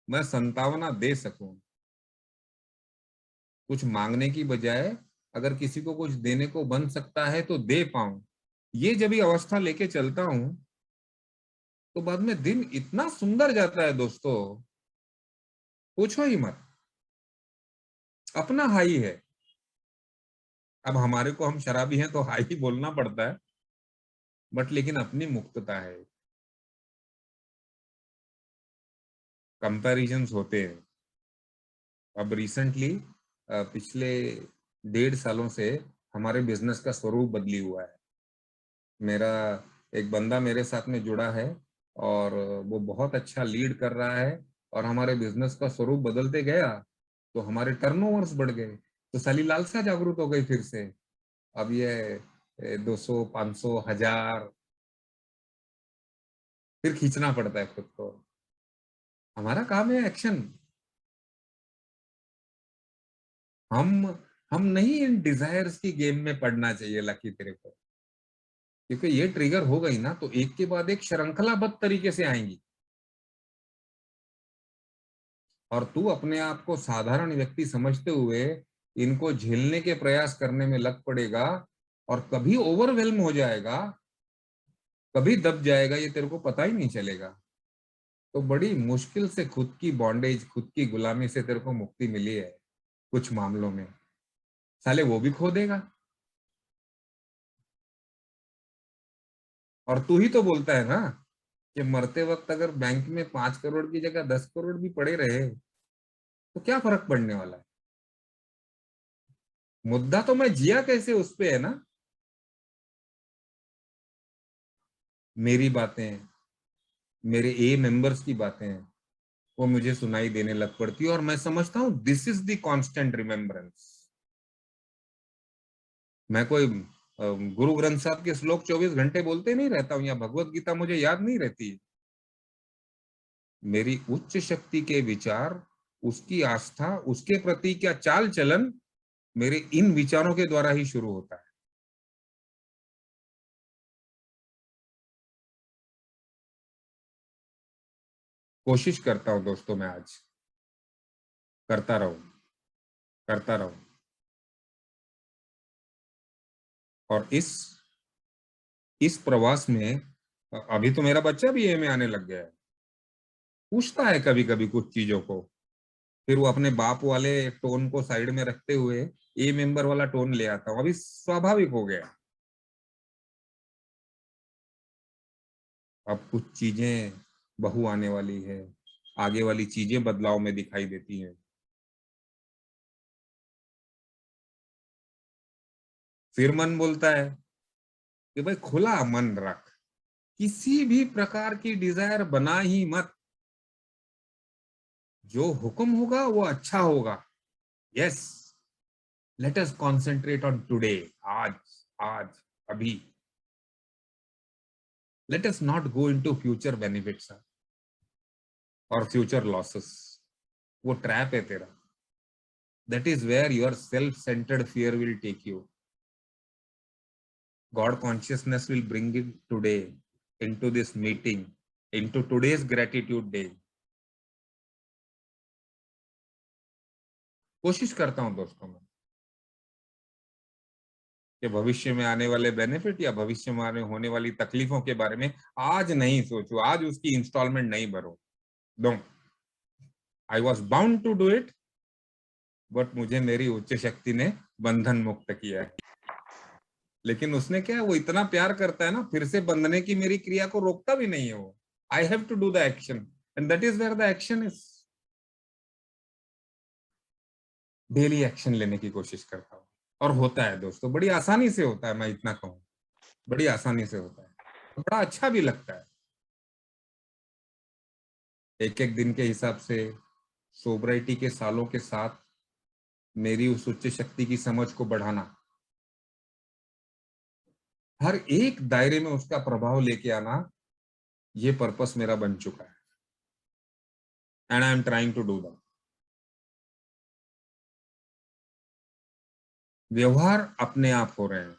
Speaker 1: मैं संतावना दे सकूं, कुछ मांगने की बजाय अगर किसी को कुछ देने को बन सकता है तो दे पाऊं, ये जब ये अवस्था लेके चलता हूं, तो बाद में दिन इतना सुंदर जाता है दोस्तों, पूछो ही मत। अपना हाई है। अब हमारे को, हम शराबी हैं तो हाई ही बोलना पड़ता है, बट लेकिन अपनी मुक्तता है। कंपैरिजंस होते हैं। अब रिसेंटली, पिछले 1.5 सालों से हमारे बिजनेस का स्वरूप बदली हुआ है। मेरा एक बंदा मेरे साथ में जुड़ा है, और वो बहुत अच्छा लीड कर रहा है, और हमारे बिजनेस का स्वरूप बदलते गया तो हमारे टर्नओवर्स बढ़ गए। तो साली लालसा जागरूक हो गई फिर से। अब ये 200, 500, 1000 फिर खींचना पड़ता है खुद को। हमारा काम है एक्शन। हम हम नहीं इन डिजायर्स की गेम में पड़ना चाहिए लकी तेरे को। क्योंकि ये ट्रिगर हो गई ना तो एक के बाद एक श्रृंखलाबद्ध तरीके से आएंगी। और तू अपने आप को साधारण व्यक्ति समझते हुए इनको झेलने के प्रयास करने में लग पड़ेगा और कभी ओवरवेल्म हो जाएगा, कभी दब जाएगा, ये तेरे को पता ही नहीं चलेगा। तो बड़ी मुश्किल से खुद की बॉन्डेज, खुद की गुलामी से तेरे को मुक्ति मिली है कुछ मामलों में, साले वो भी खो देगा। और तू ही तो बोलता है ना कि मरते वक्त अगर बैंक में 5 करोड़ की जगह 10 करोड़ भी पड़े रहे तो क्या फर्क पड़ने वाला है। मुद्दा तो मैं जिया कैसे उस पे है ना। मेरी बातें, मेरे ए मेंबर्स की बातें वो मुझे सुनाई देने लग पड़ती है और मैं समझता हूं this is the constant remembrance. मैं कोई गुरु ग्रंथ साहब के श्लोक 24 घंटे बोलते नहीं रहता हूं या भगवत गीता मुझे याद नहीं रहती। मेरी उच्च शक्ति के विचार, उसकी आस्था, उसके प्रति क्या चाल चलन मेरे इन विचारों के द्वारा ही शुरू होता है। कोशिश करता हूं दोस्तों, मैं आज करता रहूं, करता रहूं। और इस प्रवास में अभी तो मेरा बच्चा भी ए में आने लग गया है, पूछता है कभी कभी कुछ चीजों को, फिर वो अपने बाप वाले टोन को साइड में रखते हुए ए मेंबर वाला टोन ले आता हूं। अभी स्वाभाविक हो गया। अब कुछ चीजें बहू आने वाली है, आगे वाली चीजें बदलाव में दिखाई देती हैं। फिर मन बोलता है कि भाई खुला मन रख, किसी भी प्रकार की डिजायर बना ही मत, जो हुक्म होगा वो अच्छा होगा। Yes, let us concentrate on today, आज, आज, अभी। Let us not go into future benefits और फ्यूचर लॉसेस। वो ट्रैप है तेरा। That is where your self centered fear will take you. God consciousness will bring it today into this meeting, into today's gratitude day. कोशिश करता हूं दोस्तों मैं कि भविष्य में आने वाले बेनिफिट या भविष्य में आने होने वाली तकलीफों के बारे में आज नहीं सोचूं, आज उसकी इंस्टॉलमेंट नहीं भरूं। Though, I was bound to do it, but मुझे मेरी उच्च शक्ति ने बंधन मुक्त किया है। लेकिन उसने क्या, वो इतना प्यार करता है ना, फिर से बंधने की मेरी क्रिया को रोकता भी नहीं है वो। I have to do the action and that is where the action is. Daily action लेने की कोशिश करता हूँ और होता है दोस्तों, बड़ी आसानी से होता है। मैं इतना कहूँ, बड़ी आसानी से होता है, बड़ा अच्छा भी लगता है। एक एक दिन के हिसाब से सोबराइटी के सालों के साथ मेरी उस उच्च शक्ति की समझ को बढ़ाना, हर एक दायरे में उसका प्रभाव लेके आना, ये पर्पस मेरा बन चुका है and I am trying to do that. व्यवहार अपने आप हो रहे हैं।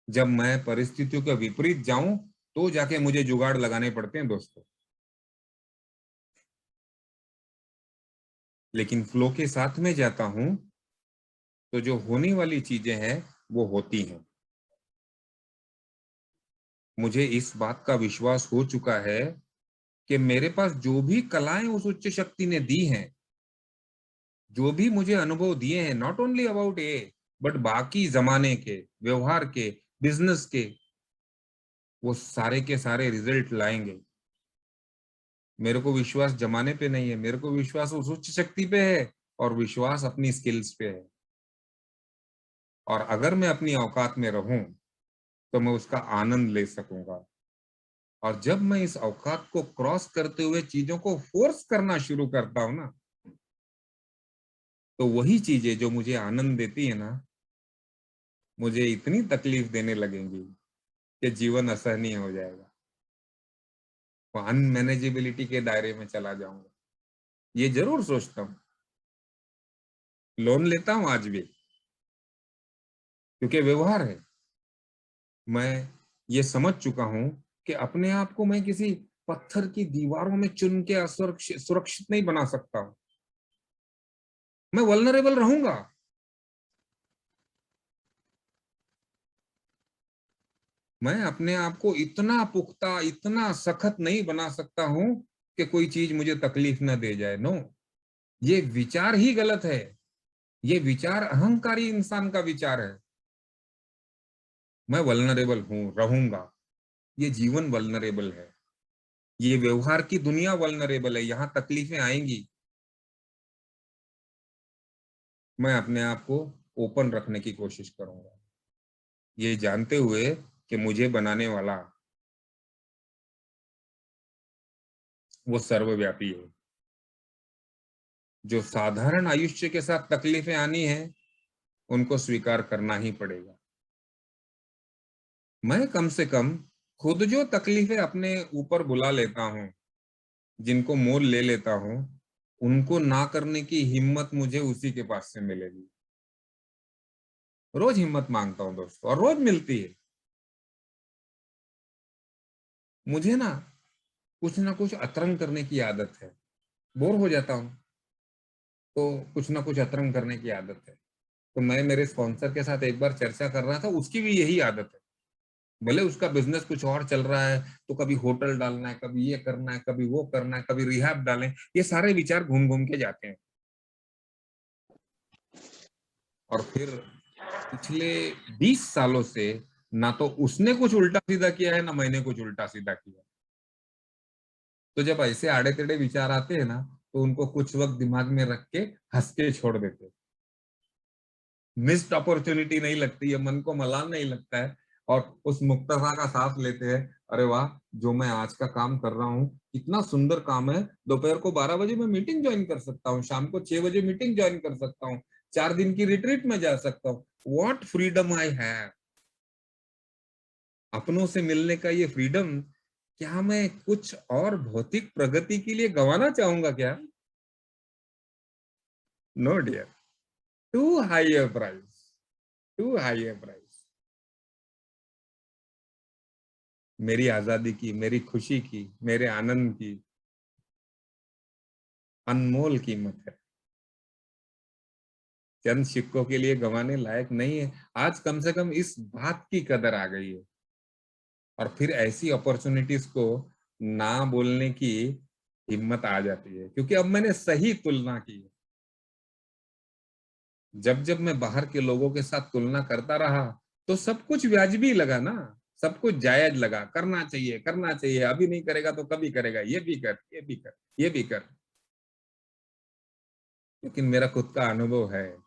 Speaker 1: जब मैं परिस्थितियों के विपरीत जाऊं तो जाके मुझे जुगाड़ लगाने पड़ते हैं दोस्तों, लेकिन फ्लो के साथ में जाता हूं तो जो होने वाली चीजें हैं वो होती हैं। मुझे इस बात का विश्वास हो चुका है कि मेरे पास जो भी कलाएं उस उच्च शक्ति ने दी हैं, जो भी मुझे अनुभव दिए हैं, not only about A but बाकी जमाने के, व्यवहार के, बिजनेस के, वो सारे के सारे रिजल्ट लाएंगे। मेरे को विश्वास जमाने पे नहीं है, मेरे को विश्वास उस उच्च शक्ति पे है और विश्वास अपनी स्किल्स पे है। और अगर मैं अपनी औकात में रहूं तो मैं उसका आनंद ले सकूंगा। और जब मैं इस औकात को क्रॉस करते हुए चीजों को फोर्स करना शुरू करता हूं ना, तो वही चीजें जो मुझे आनंद देती है ना, मुझे इतनी तकलीफ देने लगेंगी कि जीवन असहनीय हो जाएगा। वो अनमैनेजेबिलिटी के दायरे में चला जाऊंगा। ये जरूर सोचता हूँ, लोन लेता हूं आज भी, क्योंकि व्यवहार है। मैं ये समझ चुका हूं कि अपने आप को मैं किसी पत्थर की दीवारों में चुन के सुरक्षित नहीं बना सकता हूं। मैं वल्नरेबल रहूंगा। मैं अपने आप को इतना पुख्ता, इतना सख्त नहीं बना सकता हूं कि कोई चीज मुझे तकलीफ ना दे जाए। नो, ये विचार ही गलत है। ये विचार अहंकारी इंसान का विचार है। मैं वल्नरेबल हूं, रहूंगा। ये जीवन वल्नरेबल है। ये व्यवहार की दुनिया वल्नरेबल है। यहां तकलीफें आएंगी। मैं अपने आप को ओपन रखने की कोशिश करूंगा, ये जानते हुए कि मुझे बनाने वाला वो सर्वव्यापी है। जो साधारण आयुष्य के साथ तकलीफें आनी है, उनको स्वीकार करना ही पड़ेगा। मैं कम से कम खुद जो तकलीफें अपने ऊपर बुला लेता हूं, जिनको मोल ले लेता हूं, उनको ना करने की हिम्मत मुझे उसी के पास से मिलेगी। रोज हिम्मत मांगता हूं दोस्तों, और रोज मिलती है। मुझे ना कुछ अतरंग करने की आदत है। बोर हो जाता हूं तो कुछ ना कुछ अतरंग करने की आदत है। तो मैं मेरे स्पॉन्सर के साथ एक बार चर्चा कर रहा था, उसकी भी यही आदत है। भले उसका बिजनेस कुछ और चल रहा है, तो कभी होटल डालना है, कभी ये करना है, कभी वो करना है, कभी रिहैब डालें, ये सारे विचार घूम घूम के जाते हैं। और फिर पिछले 20 सालों से ना तो उसने कुछ उल्टा सीधा किया है, ना मैंने कुछ उल्टा सीधा किया। तो जब ऐसे आड़े टेढ़े विचार आते हैं ना, तो उनको कुछ वक्त दिमाग में रख के हंस के छोड़ देते। मिस्ड अपॉर्चुनिटी नहीं लगती है, मन को मलाल नहीं लगता है, और उस मुक्तसा का सांस लेते हैं। अरे वाह, जो मैं आज का काम कर रहा हूँ इतना सुंदर काम है। दोपहर को 12 बजे मैं मीटिंग ज्वाइन कर सकता हूँ, शाम को 6 बजे मीटिंग ज्वाइन कर सकता हूँ, 4 दिन की रिट्रीट में जा सकता हूँ। What freedom I have. अपनों से मिलने का ये फ्रीडम, क्या मैं कुछ और भौतिक प्रगति के लिए गंवाना चाहूंगा क्या? No dear, too high a price, too high a price. मेरी आजादी की, मेरी खुशी की, मेरे आनंद की अनमोल कीमत है। चंद सिक्कों के लिए गंवाने लायक नहीं है। आज कम से कम इस बात की कदर आ गई है। और फिर ऐसी अपॉर्चुनिटीज को ना बोलने की हिम्मत आ जाती है, क्योंकि अब मैंने सही तुलना की है। जब जब मैं बाहर के लोगों के साथ तुलना करता रहा, तो सब कुछ वाजिबी लगा ना, सब कुछ जायज लगा। करना चाहिए, करना चाहिए, अभी नहीं करेगा तो कभी करेगा, ये भी कर, ये भी कर, ये भी कर। लेकिन मेरा खुद का अनुभव है,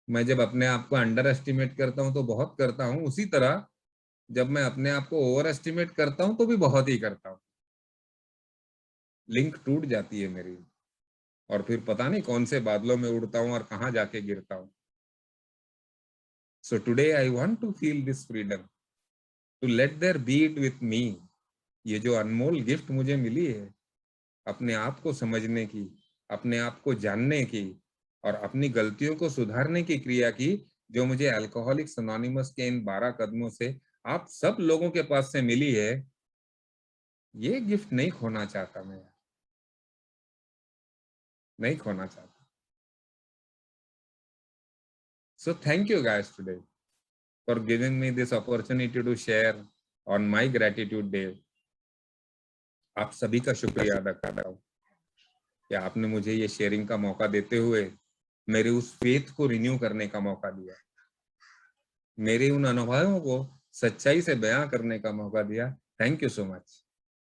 Speaker 1: मैं जब अपने आप को अंडर एस्टिमेट करता हूं तो बहुत करता हूं, उसी तरह जब मैं अपने आप को ओवर एस्टिमेट करता हूं तो भी बहुत ही करता हूं। लिंक टूट जाती है मेरी, और फिर पता नहीं कौन से बादलों में उड़ता हूं और कहां जाके गिरता हूं। So today I want to feel this freedom, to let there be it with me. ये जो अनमोल गिफ्ट मुझे मिली है, अपने आप को समझने की, अपने आप को जानने की, और अपनी गलतियों को सुधारने की क्रिया की, जो मुझे अल्कोहलिक्स अनोनिमस के इन 12 कदमों से आप सब लोगों के पास से मिली है, ये गिफ्ट नहीं खोना चाहता मैं, नहीं खोना चाहता। So thank you guys today for giving me this opportunity to share on my gratitude day. आप सभी का शुक्रिया अदा कर रहा हूँ कि आपने मुझे ये शेयरिंग का मौका देते हुए मेरे उस फेथ को रिन्यू करने का मौका दिया, मेरे उन अनुभवों को सच्चाई से बयां करने का मौका दिया। Thank you so much.